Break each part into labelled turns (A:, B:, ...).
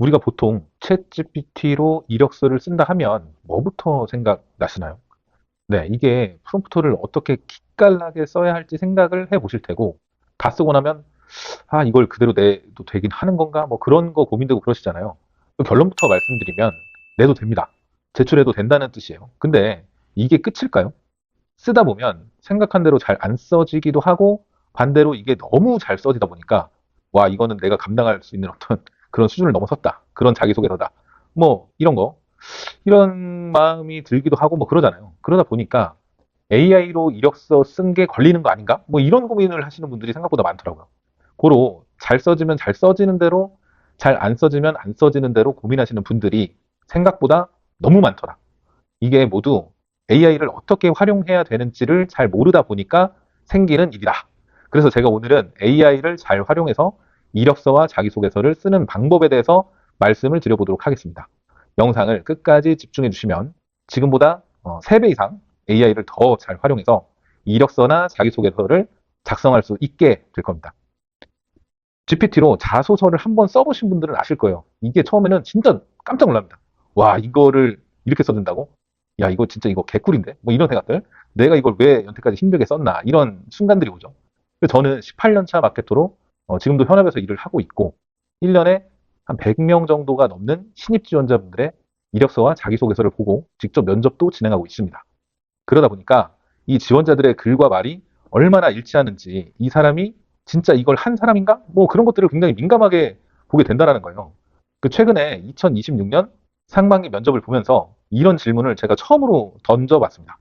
A: 우리가 보통 챗 GPT로 이력서를 쓴다 하면 뭐부터 생각나시나요? 네, 이게 프롬프트를 어떻게 기깔나게 써야 할지 생각을 해 보실 테고, 다 쓰고 나면, 아, 이걸 그대로 내도 되긴 하는 건가? 뭐 그런 거 고민되고 그러시잖아요. 그 결론부터 말씀드리면, 내도 됩니다. 제출해도 된다는 뜻이에요. 근데 이게 끝일까요? 쓰다 보면 생각한 대로 잘 안 써지기도 하고, 반대로 이게 너무 잘 써지다 보니까, 와, 이거는 내가 감당할 수 있는 어떤 그런 수준을 넘어섰다. 그런 자기소개서다. 뭐, 이런 거. 이런 마음이 들기도 하고 뭐 그러잖아요. 그러다 보니까 AI로 이력서 쓴 게 걸리는 거 아닌가? 뭐 이런 고민을 하시는 분들이 생각보다 많더라고요. 고로 잘 써지면 잘 써지는 대로, 잘 안 써지면 안 써지는 대로 고민하시는 분들이 생각보다 너무 많더라. 이게 모두 AI를 어떻게 활용해야 되는지를 잘 모르다 보니까 생기는 일이다. 그래서 제가 오늘은 AI를 잘 활용해서 이력서와 자기소개서를 쓰는 방법에 대해서 말씀을 드려보도록 하겠습니다. 영상을 끝까지 집중해 주시면 지금보다 3배 이상 AI를 더 잘 활용해서 이력서나 자기소개서를 작성할 수 있게 될 겁니다. GPT로 자소서를 한번 써보신 분들은 아실 거예요. 이게 처음에는 진짜 깜짝 놀랍니다. 와, 이거를 이렇게 써준다고? 야, 이거 진짜 이거 개꿀인데? 뭐 이런 생각들. 내가 이걸 왜 여태까지 힘들게 썼나? 이런 순간들이 오죠. 그래서 저는 18년 차 마케터로 지금도 현업에서 일을 하고 있고, 1년에 한 100명 정도가 넘는 신입 지원자분들의 이력서와 자기소개서를 보고 직접 면접도 진행하고 있습니다. 그러다 보니까 이 지원자들의 글과 말이 얼마나 일치하는지, 이 사람이 진짜 이걸 한 사람인가? 뭐 그런 것들을 굉장히 민감하게 보게 된다는 거예요. 그 최근에 2026년 상반기 면접을 보면서 이런 질문을 제가 처음으로 던져봤습니다.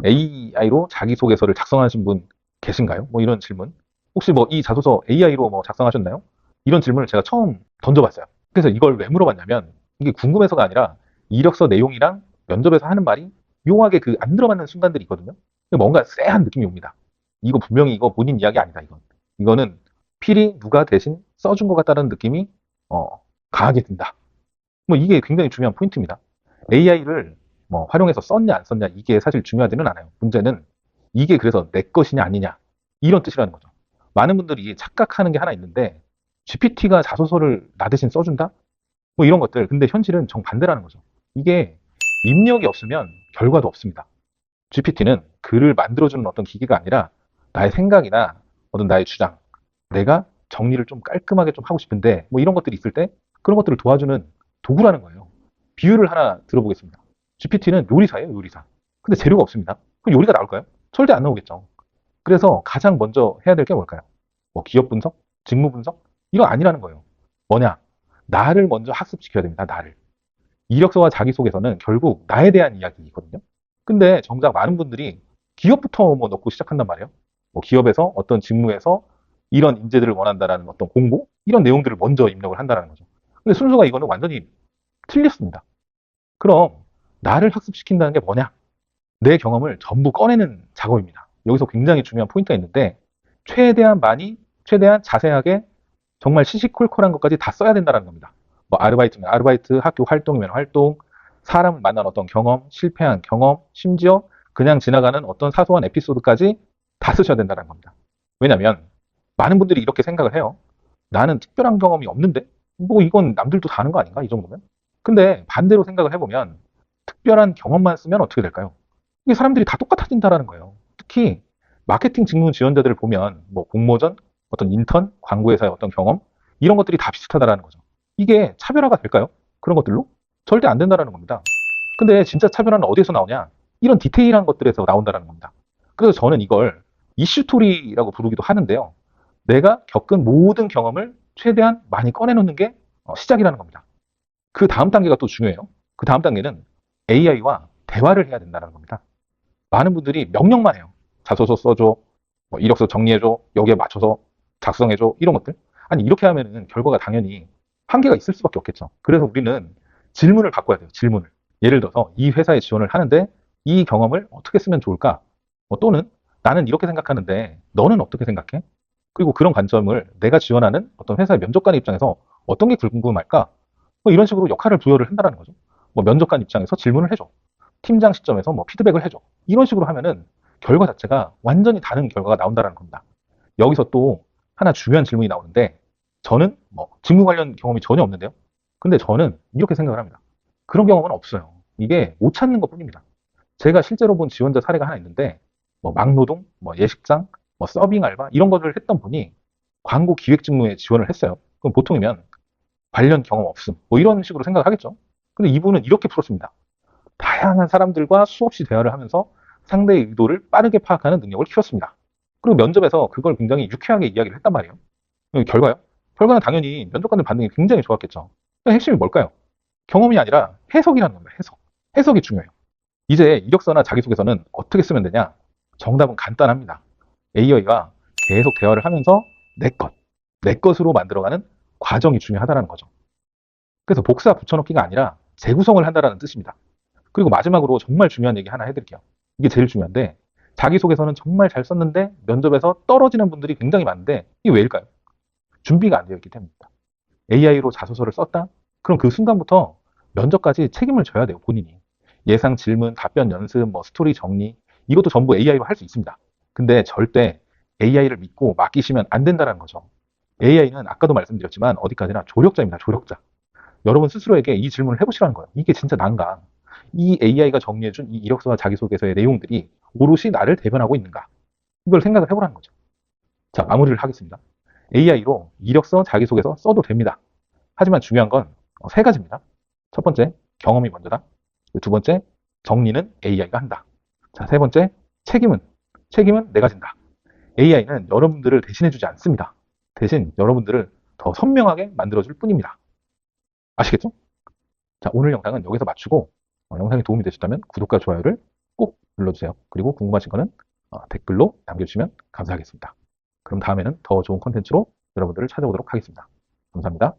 A: AI로 자기소개서를 작성하신 분 계신가요? 뭐 이런 질문. 혹시 뭐 이 자소서 AI로 뭐 작성하셨나요? 이런 질문을 제가 처음 던져봤어요. 그래서 이걸 왜 물어봤냐면, 이게 궁금해서가 아니라 이력서 내용이랑 면접에서 하는 말이 묘하게 그 안 들어맞는 순간들이 있거든요. 뭔가 쎄한 느낌이 옵니다. 이거 분명히 이거 본인 이야기 아니다, 이건. 이거는 필히 누가 대신 써준 것 같다는 느낌이 어, 강하게 든다. 뭐 이게 굉장히 중요한 포인트입니다. AI를 뭐 활용해서 썼냐 안 썼냐 이게 사실 중요하지는 않아요. 문제는 이게 그래서 내 것이냐 아니냐 이런 뜻이라는 거죠. 많은 분들이 착각하는 게 하나 있는데, GPT가 자소서를 나 대신 써준다? 뭐 이런 것들. 근데 현실은 정반대라는 거죠. 이게 입력이 없으면 결과도 없습니다. GPT는 글을 만들어주는 어떤 기계가 아니라 나의 생각이나 어떤 나의 주장, 내가 정리를 좀 깔끔하게 좀 하고 싶은데 뭐 이런 것들이 있을 때 그런 것들을 도와주는 도구라는 거예요. 비유를 하나 들어보겠습니다. GPT는 요리사예요, 요리사. 근데 재료가 없습니다. 그럼 요리가 나올까요? 절대 안 나오겠죠. 그래서 가장 먼저 해야 될 게 뭘까요? 뭐 기업 분석? 직무 분석? 이거 아니라는 거예요. 뭐냐? 나를 먼저 학습시켜야 됩니다, 나를. 이력서와 자기소개서는 결국 나에 대한 이야기거든요. 근데 정작 많은 분들이 기업부터 뭐 넣고 시작한단 말이에요. 뭐 기업에서 어떤 직무에서 이런 인재들을 원한다라는 어떤 공고, 이런 내용들을 먼저 입력을 한다는 거죠. 근데 순서가 이거는 완전히 틀렸습니다. 그럼 나를 학습시킨다는 게 뭐냐? 내 경험을 전부 꺼내는 작업입니다. 여기서 굉장히 중요한 포인트가 있는데, 최대한 많이, 최대한 자세하게, 정말 시시콜콜한 것까지 다 써야 된다는 겁니다. 뭐 아르바이트면 아르바이트, 학교 활동이면 활동, 사람을 만난 어떤 경험, 실패한 경험, 심지어 그냥 지나가는 어떤 사소한 에피소드까지 다 쓰셔야 된다는 겁니다. 왜냐하면 많은 분들이 이렇게 생각을 해요. 나는 특별한 경험이 없는데 뭐 이건 남들도 다 하는 거 아닌가 이 정도면? 근데 반대로 생각을 해보면 특별한 경험만 쓰면 어떻게 될까요? 이게 사람들이 다 똑같아진다라는 거예요. 특히 마케팅 직무 지원자들을 보면 뭐 공모전, 어떤 인턴, 광고회사의 어떤 경험 이런 것들이 다 비슷하다라는 거죠. 이게 차별화가 될까요? 그런 것들로? 절대 안 된다라는 겁니다. 근데 진짜 차별화는 어디에서 나오냐? 이런 디테일한 것들에서 나온다라는 겁니다. 그래서 저는 이걸 이슈토리라고 부르기도 하는데요. 내가 겪은 모든 경험을 최대한 많이 꺼내놓는 게 시작이라는 겁니다. 그 다음 단계가 또 중요해요. 그 다음 단계는 AI와 대화를 해야 된다는 겁니다. 많은 분들이 명령만 해요. 자소서 써줘, 뭐 이력서 정리해줘, 여기에 맞춰서 작성해줘, 이런 것들. 아니, 이렇게 하면은 결과가 당연히 한계가 있을 수밖에 없겠죠. 그래서 우리는 질문을 바꿔야 돼요. 질문을. 예를 들어서 이 회사에 지원을 하는데 이 경험을 어떻게 쓰면 좋을까? 또는 나는 이렇게 생각하는데 너는 어떻게 생각해? 그리고 그런 관점을 내가 지원하는 어떤 회사의 면접관 입장에서 어떤 게 궁금할까? 뭐 이런 식으로 역할을 부여를 한다는 거죠. 뭐 면접관 입장에서 질문을 해줘. 팀장 시점에서 뭐 피드백을 해줘. 이런 식으로 하면은 결과 자체가 완전히 다른 결과가 나온다는 겁니다. 여기서 또 하나 중요한 질문이 나오는데, 저는 뭐 직무 관련 경험이 전혀 없는데요. 근데 저는 이렇게 생각을 합니다. 그런 경험은 없어요. 이게 못 찾는 것 뿐입니다. 제가 실제로 본 지원자 사례가 하나 있는데, 뭐 막노동, 뭐 예식장, 뭐 서빙 알바 이런 거를 했던 분이 광고 기획 직무에 지원을 했어요. 그럼 보통이면 관련 경험 없음, 뭐 이런 식으로 생각하겠죠. 근데 이분은 이렇게 풀었습니다. 다양한 사람들과 수없이 대화를 하면서 상대의 의도를 빠르게 파악하는 능력을 키웠습니다. 그리고 면접에서 그걸 굉장히 유쾌하게 이야기를 했단 말이에요. 결과요? 결과는 당연히 면접관들 반응이 굉장히 좋았겠죠. 핵심이 뭘까요? 경험이 아니라 해석이라는 겁니다. 해석. 해석이 중요해요. 이제 이력서나 자기소개서는 어떻게 쓰면 되냐? 정답은 간단합니다. AI와 계속 대화를 하면서 내 것, 내 것으로 만들어가는 과정이 중요하다는 거죠. 그래서 복사 붙여넣기가 아니라 재구성을 한다는 뜻입니다. 그리고 마지막으로 정말 중요한 얘기 하나 해드릴게요. 이게 제일 중요한데, 자기소개서는 정말 잘 썼는데 면접에서 떨어지는 분들이 굉장히 많은데 이게 왜일까요? 준비가 안 되어 있기 때문입니다. AI로 자소서를 썼다? 그럼 그 순간부터 면접까지 책임을 져야 돼요, 본인이. 예상 질문, 답변 연습, 뭐 스토리 정리, 이것도 전부 AI로 할 수 있습니다. 근데 절대 AI를 믿고 맡기시면 안 된다는 거죠. AI는 아까도 말씀드렸지만 어디까지나 조력자입니다, 조력자. 여러분 스스로에게 이 질문을 해보시라는 거예요. 이게 진짜 난가? 이 AI가 정리해준 이 이력서와 자기소개서의 내용들이 오롯이 나를 대변하고 있는가? 이걸 생각을 해보라는 거죠. 자, 마무리를 하겠습니다. AI로 이력서, 자기소개서 써도 됩니다. 하지만 중요한 건 세 가지입니다. 첫 번째, 경험이 먼저다. 두 번째, 정리는 AI가 한다. 자, 세 번째, 책임은 내가 진다. AI는 여러분들을 대신해주지 않습니다. 대신 여러분들을 더 선명하게 만들어줄 뿐입니다. 아시겠죠? 자, 오늘 영상은 여기서 마치고 영상이 도움이 되셨다면 구독과 좋아요를 꼭 눌러주세요. 그리고 궁금하신 거는 댓글로 남겨주시면 감사하겠습니다. 그럼 다음에는 더 좋은 콘텐츠로 여러분들을 찾아오도록 하겠습니다. 감사합니다.